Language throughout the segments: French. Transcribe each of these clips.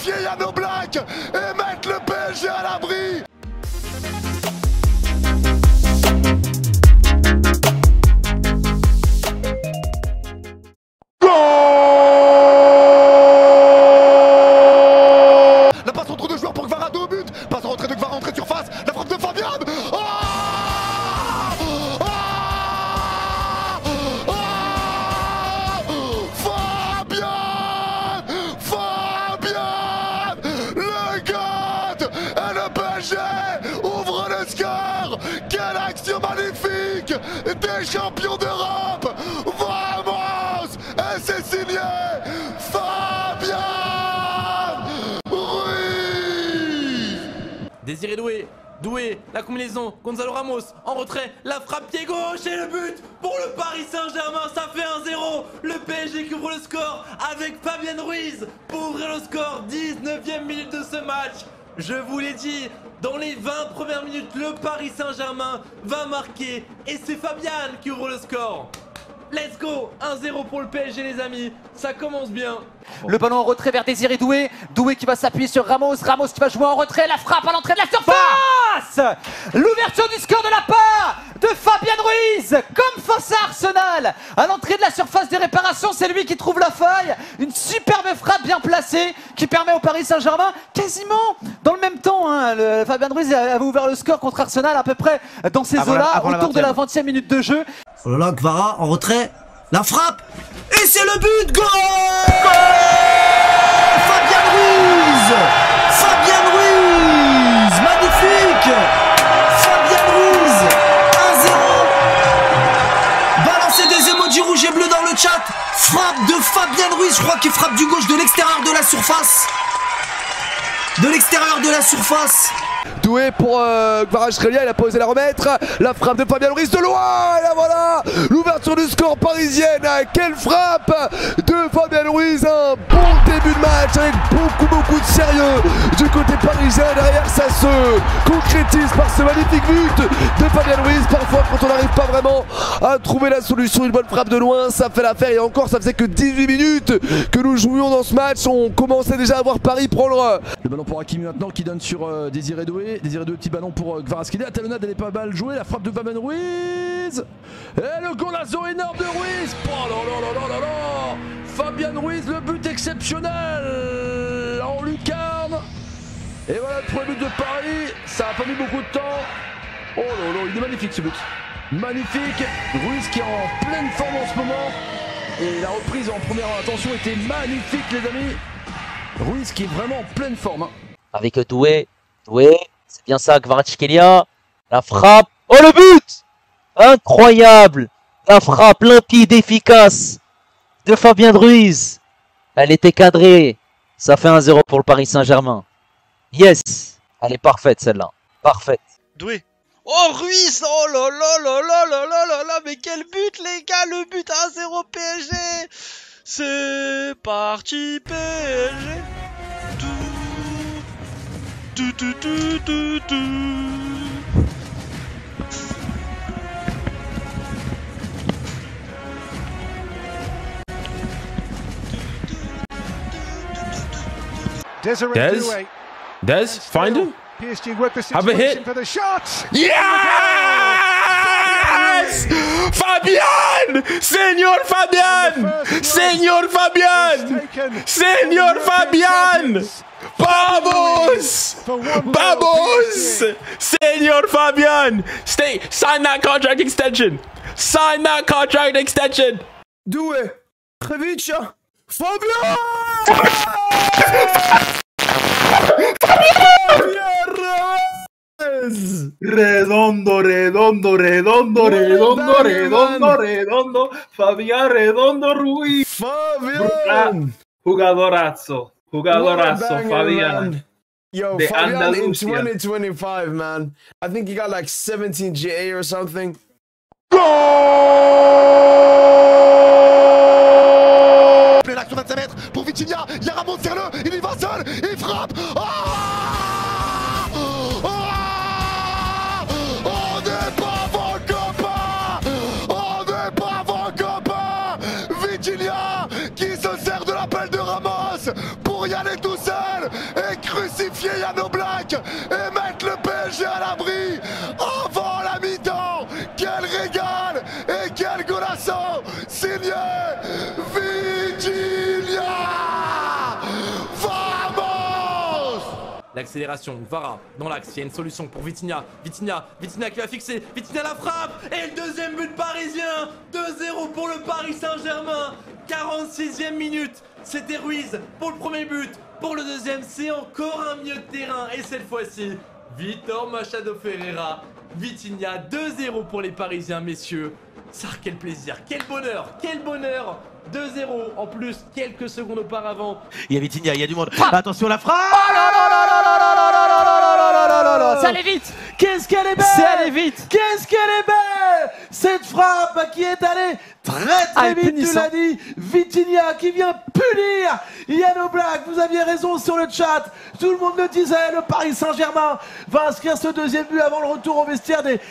défier Yann Oblak et mettre le PSG à l'abri. La passe entre deux joueurs pour Kvara, au but. Passe en retrait de Kvara, entrée de surface. La frappe de Fabian. Oh, le God et le PSG ouvre le score. Quelle action magnifique des champions d'Europe. Vamos, et c'est signé Fabian Ruiz. Désiré Doué, la combinaison, Gonzalo Ramos en retrait, la frappe pied gauche et le but pour le Paris Saint-Germain, ça fait 1-0. Le PSG qui ouvre le score avec Fabian Ruiz pour ouvrir le score, 19e minute de ce match. Je vous l'ai dit, dans les 20 premières minutes, le Paris Saint-Germain va marquer et c'est Fabian qui ouvre le score. Let's go, 1-0 pour le PSG les amis, ça commence bien. Le ballon en retrait vers Désiré Doué. Doué qui va s'appuyer sur Ramos. Ramos qui va jouer en retrait. La frappe à l'entrée de la surface. L'ouverture du score de la part de Fabian Ruiz. Comme face à Arsenal. À l'entrée de la surface des réparations, c'est lui qui trouve la faille. Une superbe frappe bien placée qui permet au Paris Saint-Germain, quasiment dans le même temps, Fabian Ruiz avait ouvert le score contre Arsenal à peu près dans ces eaux-là, autour de la 20e minute de jeu. Oh là là, Kvara en retrait. La frappe. Et c'est le but. Goal, Fabian Ruiz. Fabian Ruiz. Magnifique. Fabian Ruiz. 1-0. Balancez des emojis rouges et bleus dans le chat. Frappe de Fabian Ruiz. Je crois qu'il frappe du gauche de l'extérieur de la surface. De l'extérieur de la surface. Doué pour Kvaratskhelia, il a pas osé la remettre. La frappe de Fabian Ruiz de loin. Et là voilà, l'ouverture du score parisienne. Quelle frappe de Fabian Ruiz. Un bon début de match avec beaucoup de sérieux du côté parisien. Derrière ça se concrétise par ce magnifique but de Fabian Ruiz. Parfois quand on n'arrive pas vraiment à trouver la solution, une bonne frappe de loin, ça fait l'affaire. Et encore, ça faisait que 18 minutes que nous jouions dans ce match. On commençait déjà à voir Paris prendre le ballon pour Hakimi maintenant qui donne sur Désiré Doué. Désiré Doué, petit ballon pour Kvaratskhelia. La talonnade, elle est pas mal jouée. La frappe de Fabian Ruiz. Et le golazo énorme de Ruiz. Oh là là là là là. Fabian Ruiz, le but exceptionnel en lucarne. Et voilà le premier but de Paris. Ça a pas mis beaucoup de temps. Oh là là, il est magnifique ce but. Magnifique. Ruiz qui est en pleine forme en ce moment. Et la reprise en première intention était magnifique les amis. Ruiz qui est vraiment en pleine forme. Avec Doué, c'est bien ça, Kvaratskhelia. La frappe. Oh le but! Incroyable! La frappe limpide, efficace de Fabian Ruiz. Elle était cadrée. Ça fait 1-0 pour le Paris Saint-Germain. Yes! Elle est parfaite celle-là. Parfaite. Doué. Oh Ruiz! Oh là là là là là là là là! Mais quel but les gars! Le but 1-0 PSG! C'est parti PSG! Des, find him. Have a hit. Yes! Fabian! Senor Fabian! Senor Fabian! Senor Fabian! Vamos! Vamos! Senor Fabian! Sign that contract extension! Sign that contract extension! Doué, Trevicha, Fabian! Redondo, redondo, redondo, redondo, redondo, redondo, Fabian Redondo Ruiz. Fabian! Jugadorazo, jugadorazo, Fabian. Yo, De Fabian in Andalusia. 2025, man. I think he got like 17 GA or something. L'action 25 mètres pour Vitinha, il y a Ramos, tire-le, il y va seul, il frappe. On n'est pas vos copains. On n'est pas vos copains. Vitinha qui se sert de l'appel de Ramos pour pour y aller tout seul et crucifier Yann Oblak et mettre le PSG à l'abri avant la mi-temps. Quel régal et quel golasso signé Vitinha. Vamos! L'accélération, Vara dans l'axe, il y a une solution pour Vitinha. Vitinha qui va fixer, Vitinha la frappe et le deuxième but parisien. 2-0 pour le Paris Saint-Germain. 46e minute, c'était Ruiz pour le premier but. Pour le deuxième, c'est encore un milieu de terrain et cette fois-ci, Vitor Machado Ferreira. Vitinha, 2-0 pour les Parisiens, messieurs. Ça, quel plaisir, quel bonheur, quel bonheur. 2-0 en plus, quelques secondes auparavant. Il y a Vitinha, il y a du monde. Attention la frappe. Oh là là là là là là là là là là là là là. Ça allait vite. Qu'est-ce qu'elle est belle! C'est allé vite! Qu'est-ce qu'elle est belle! Cette frappe qui est allée très vite, tu l'as dit! Vitinha qui vient punir Yann Oblak, vous aviez raison sur le chat, tout le monde le disait, le Paris Saint-Germain va inscrire ce deuxième but avant le retour au vestiaire des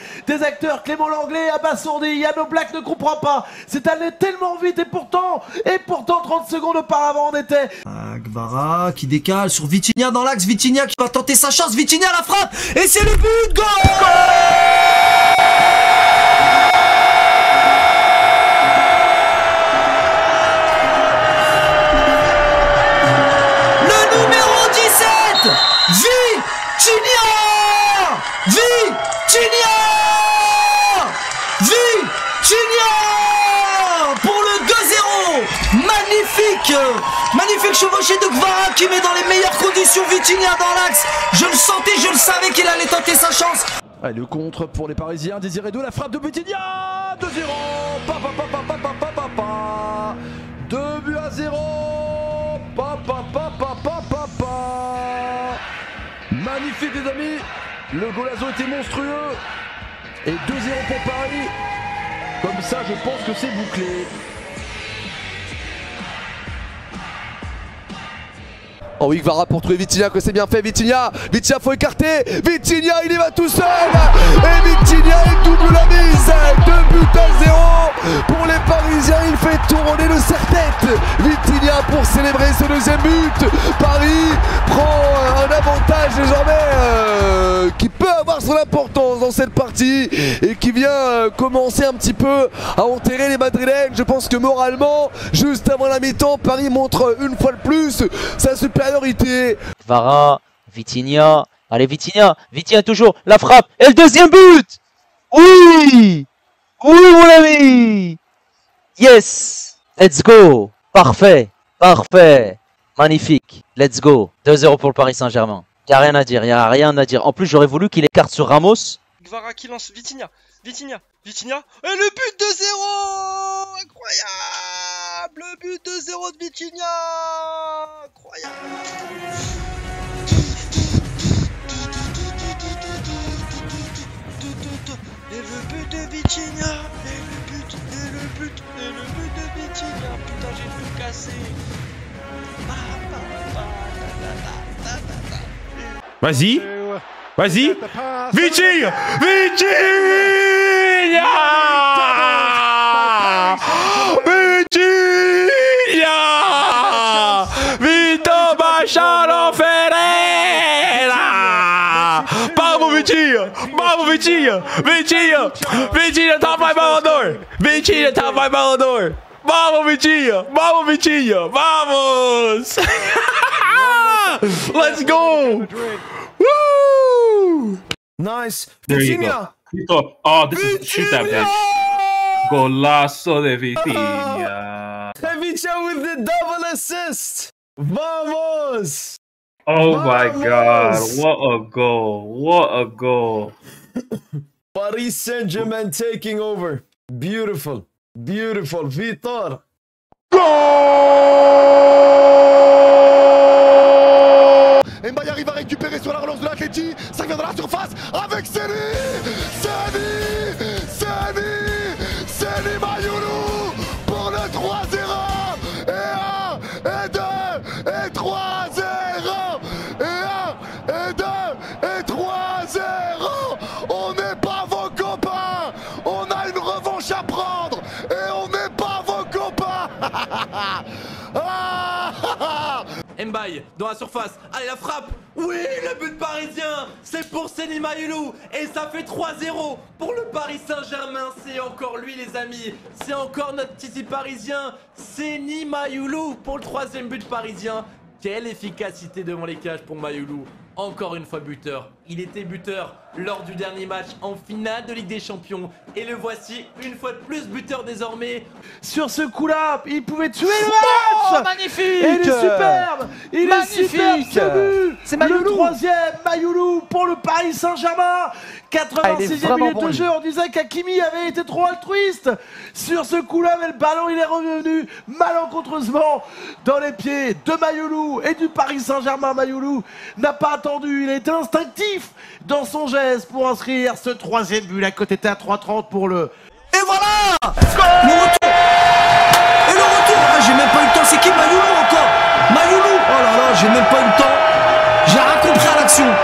acteurs. Clément Langlais abasourdi, Yann Oblak ne comprend pas, c'est allé tellement vite et pourtant 30 secondes auparavant on était... Gvara qui décale sur Vitinha dans l'axe, Vitinha qui va tenter sa chance, Vitinha la frappe et c'est le but, goal! Le numéro 17, Vitinha! Vitinha! Vitinha! Pour le 2-0, magnifique chevauché de Gvara qui met dans les meilleures conditions Vitinha dans l'axe. Je le sentais, je le savais qu'il allait tenter sa chance. Allez, le contre pour les Parisiens, Désiré Doué, la frappe de Vitinha, 2-0, 2-0, magnifique les amis, le golazo était monstrueux, et 2-0 pour Paris, comme ça je pense que c'est bouclé. Oh oui, Gvara pour trouver Vitinha, que c'est bien fait. Vitinha faut écarter. Vitinha, il y va tout seul. Et Vitinha, il double la mise. 2 buts à 0 pour les Parisiens. Il fait tourner le serre-tête. Vitinha pour célébrer ce deuxième but. Paris prend un avantage désormais qui peut avoir son importance dans cette partie et qui vient commencer un petit peu à enterrer les Madrilènes. Je pense que moralement, juste avant la mi-temps, Paris montre une fois de plus sa supériorité. Vara, Vitinha. Allez, Vitinha toujours. La frappe. Et le deuxième but. Oui, mon ami. Yes. Let's go. Parfait. Magnifique. Let's go. 2-0 pour le Paris Saint-Germain. Il n'y a rien à dire. En plus, j'aurais voulu qu'il écarte sur Ramos. Gvara qui lance Vitinha. Et le but de 0. Incroyable. Le but de 0 de Vitinha. Incroyable. Et le but de Vitinha. Et le but de Vitinha. Putain, j'ai tout cassé. Vas-y, Vitinha! Vitor Machado Ferreira! Vamos, Vitinha! Vitinha tá vai Ballon d'Or! Vamos, Vitinha! Vamos! Let's go! Woo! Nice. There you Vitinha. go. Oh, this is shoot that bitch. Golazo de Vitinha. Vitinha with the double assist. Vamos! Oh my god, what a goal. Paris Saint-Germain taking over. Beautiful. Vitor. Mbaye arrive à récupérer sur la relance de l'Atleti. Ça vient dans la surface avec Seni Mayoulou pour le 3-0. Et 1, et 2, et 3-0. Et 1, et 2, et 3-0. On n'est pas vos copains. On a une revanche à prendre. Et on n'est pas vos copains. Mbaye dans la surface. Allez, la frappe. Oui, le but parisien. C'est pour Seny Mayulu. Et ça fait 3-0 pour le Paris Saint-Germain. C'est encore lui, les amis. C'est encore notre Titi parisien. Seny Mayulu pour le 3e but parisien. Quelle efficacité devant les cages pour Mayulu. Encore une fois buteur. Il était buteur lors du dernier match en finale de Ligue des Champions. Et le voici une fois de plus buteur désormais. Sur ce coup-là, il pouvait tuer le match. Oh, magnifique. Et il est superbe. Il magnifique. est superbe ce but. C'est Mayulu. Le 3e Mayulu pour le Paris Saint-Germain. 86e minute de jeu. On disait qu'Hakimi avait été trop altruiste sur ce coup-là, mais le ballon il est revenu malencontreusement dans les pieds de Mayulu et du Paris Saint-Germain. Mayulu n'a pas attendu, il a été instinctif dans son geste pour inscrire ce 3e but. La cote était à 3,30 pour le... Et voilà le retour. Et le retour. Ah, j'ai même pas eu le temps. C'est qui Mayulu encore? Mayulu. Oh là là, j'ai même pas eu le temps. J'ai rien compris à l'action.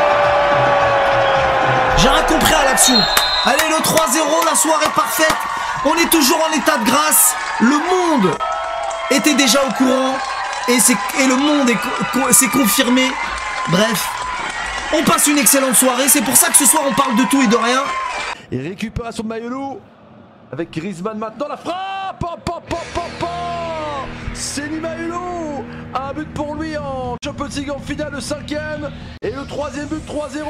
J'ai rien compris à l'action. Allez, le 3-0, la soirée parfaite. On est toujours en état de grâce. Le monde était déjà au courant. Et le monde s'est confirmé. Bref, on passe une excellente soirée. C'est pour ça que ce soir, on parle de tout et de rien. Et récupération de Mayulu. Avec Griezmann maintenant, la frappe. Seny Mayulu. Un but pour lui en Champions League en finale, le 5e. Et le 3e but, 3-0.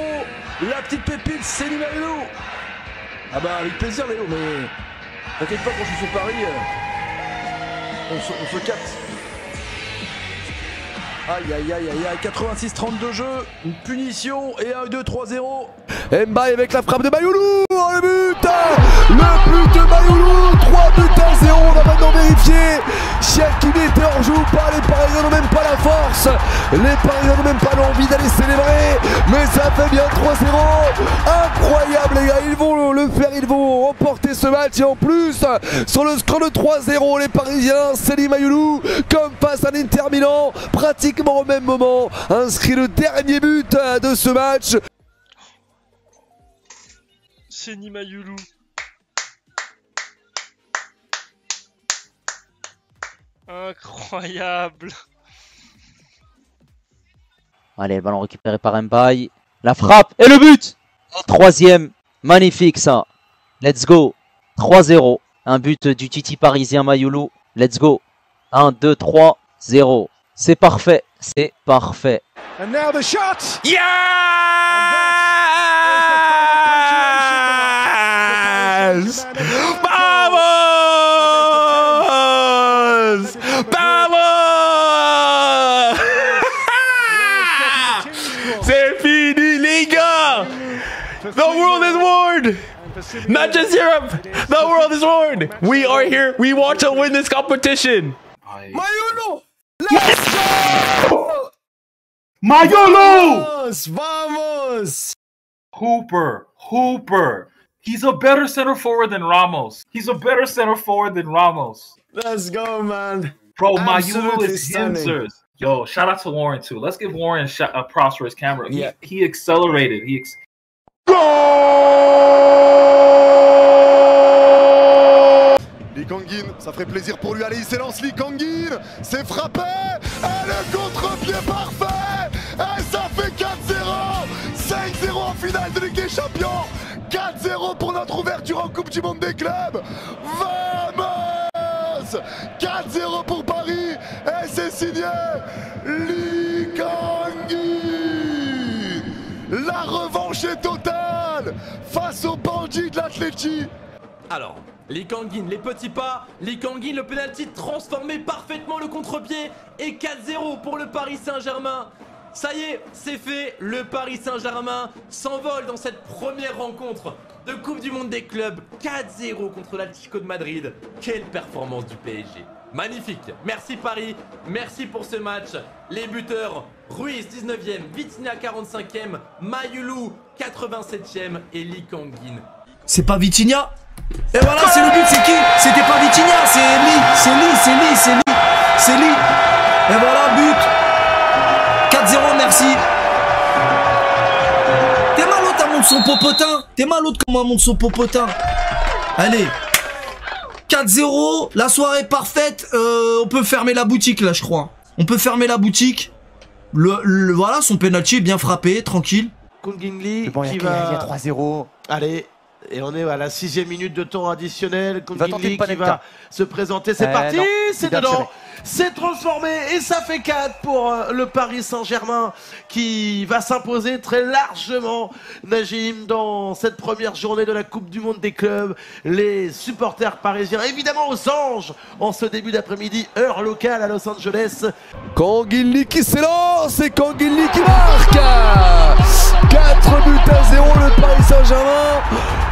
La petite pépite, Seny Mayulu. Ah bah avec plaisir Léo, mais t'inquiète pas, quand je suis sur Paris, on se capte. Aïe, 86-32 jeux, une punition et 1-2-3-0. Mbaye avec la frappe de Mayulu. Oh, le but. Le but de Mayulu. 3 buts à 0. On va maintenant vérifier si Hakimi était hors jeu ou pas. Les Parisiens n'ont même pas la force. Les Parisiens n'ont même pas l'envie d'aller célébrer. Mais ça fait bien 3-0. Incroyable les gars. Ils vont le faire. Ils vont remporter ce match. Et en plus, sur le score de 3-0, les Parisiens, Seny Mayulu, comme face à l'Inter Milan, pratiquement au même moment, inscrit le dernier but de ce match. Seny Mayulu. Incroyable. Allez, le ballon récupéré par Mbaye. La frappe et le but. 3e. Magnifique ça. Let's go. 3-0. Un but du Titi parisien Mayulu. Let's go. 1, 2, 3, 0. C'est parfait. C'est parfait. And now the shot. Yes! Vamos! Vamos! C'est fini, les gars! The world is won! Not just Europe! The world is won! We are here. We want to win this competition. Mayulu. Let's go! Mayulu! Vamos! Hooper. He's a better center forward than Ramos. Let's go, man. Bro, Mayulu is answers. Yo, shout out to Warren too. Let's give Warren a props for his camera. Yeah. He accelerated. Lee Kang-in, ça ferait plaisir pour lui. Allez, il s'élance, Lee Kang-in. C'est frappé. Et le contre-pied parfait. Et ça fait 4-0. 5-0 en finale de Ligue des Champions. 4-0 pour notre ouverture en Coupe du Monde des clubs. Vamos! 4-0 pour Paris. Et c'est signé Lee Kang-in. La revanche est totale face aux bandits de l'Atleti. Alors, Lee Kang-in, les petits pas, Lee Kang-in, le penalty transformé parfaitement le contre-pied et 4-0 pour le Paris Saint-Germain. Ça y est, c'est fait, le Paris Saint-Germain s'envole dans cette première rencontre de Coupe du Monde des clubs. 4-0 contre l'Atlético de Madrid. Quelle performance du PSG. Magnifique. Merci Paris, merci pour ce match. Les buteurs, Ruiz 19e, Vitinha 45e, Mayulu 87e et Lee Kang-in. C'est pas Vitinha. Et voilà, c'est le but, c'est qui? C'était pas Vitinha, c'est Lee. Et voilà, but. 4-0, merci. T'es mal l'autre, elle monte son popotin. T'es mal l'autre, comment elle monte son popotin. Allez. 4-0, la soirée parfaite. On peut fermer la boutique là, je crois. On peut fermer la boutique. Voilà, son penalty est bien frappé, tranquille. Kungin Lee Bon, qui il y va... a 3-0. Allez, et on est à la 6e minute de temps additionnel. Kungin tenter Lee le qui Panenka. va se présenter. C'est parti, non, c'est bien dedans. tiré. C'est transformé et ça fait 4 pour le Paris Saint-Germain qui va s'imposer très largement, Najim, dans cette première journée de la Coupe du Monde des clubs. Les supporters parisiens, évidemment aux anges, en ce début d'après-midi, heure locale à Los Angeles. Kangin Lee qui s'élance et Kangin Lee qui marque. 4 buts à 0, le Paris Saint-Germain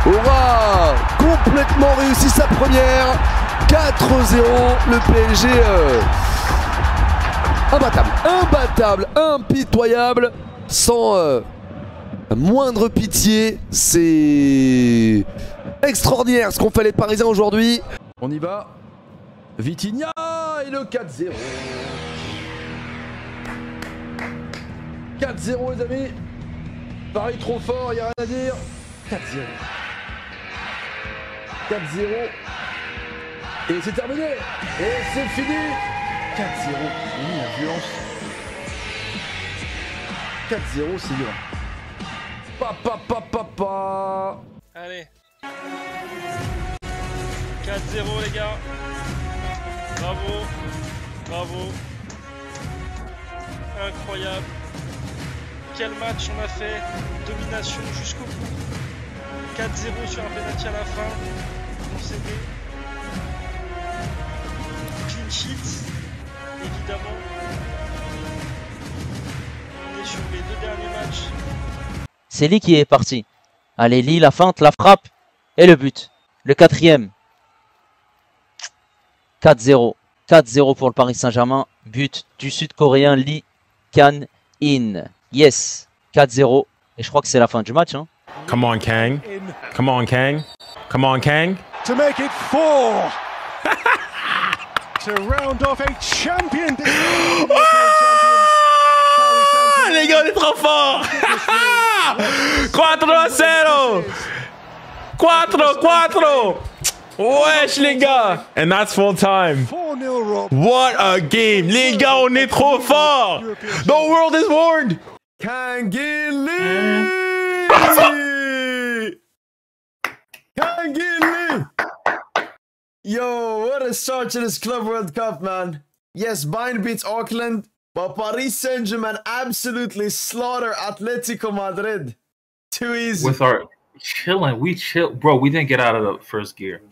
aura complètement réussi sa première. 4-0, le PSG imbattable, impitoyable, sans moindre pitié. C'est extraordinaire ce qu'ont fait les Parisiens aujourd'hui. On y va. Vitinha et le 4-0. 4-0 les amis. Paris trop fort, il n'y a rien à dire. 4-0. 4-0. Et c'est terminé. Et c'est fini. 4-0. La violence. 4-0, c'est dur. Papa. Allez. 4-0 les gars. Bravo. Incroyable. Quel match on a fait. Domination jusqu'au bout. 4-0 sur un penalty à la fin. On cédé. Clean sheet. Évidemment. On est sur les 2 derniers matchs. C'est Lee qui est parti. Allez, Lee, la feinte, la frappe et le but. Le 4e. 4-0. 4-0 pour le Paris Saint-Germain. But du Sud-Coréen Lee Kan-in. Yes. 4-0. Et je crois que c'est la fin du match. Hein. Come on, Kang. Come on, Kang. Come on, Kang. To make it 4. To round off a champion. Les gars, on est trop forts. 4-0. 4-4. Wesh, les gars. And that's full time. What a game. Les gars, on est trop forts. The world is warned. Kangin Lee. Kangin Lee. Yo, what a start to this Club World Cup, man. Yes, Bayern beats Auckland, but Paris Saint-Germain absolutely slaughter Atletico Madrid. Too easy. With our chilling, we chill, bro. We didn't get out of the first gear.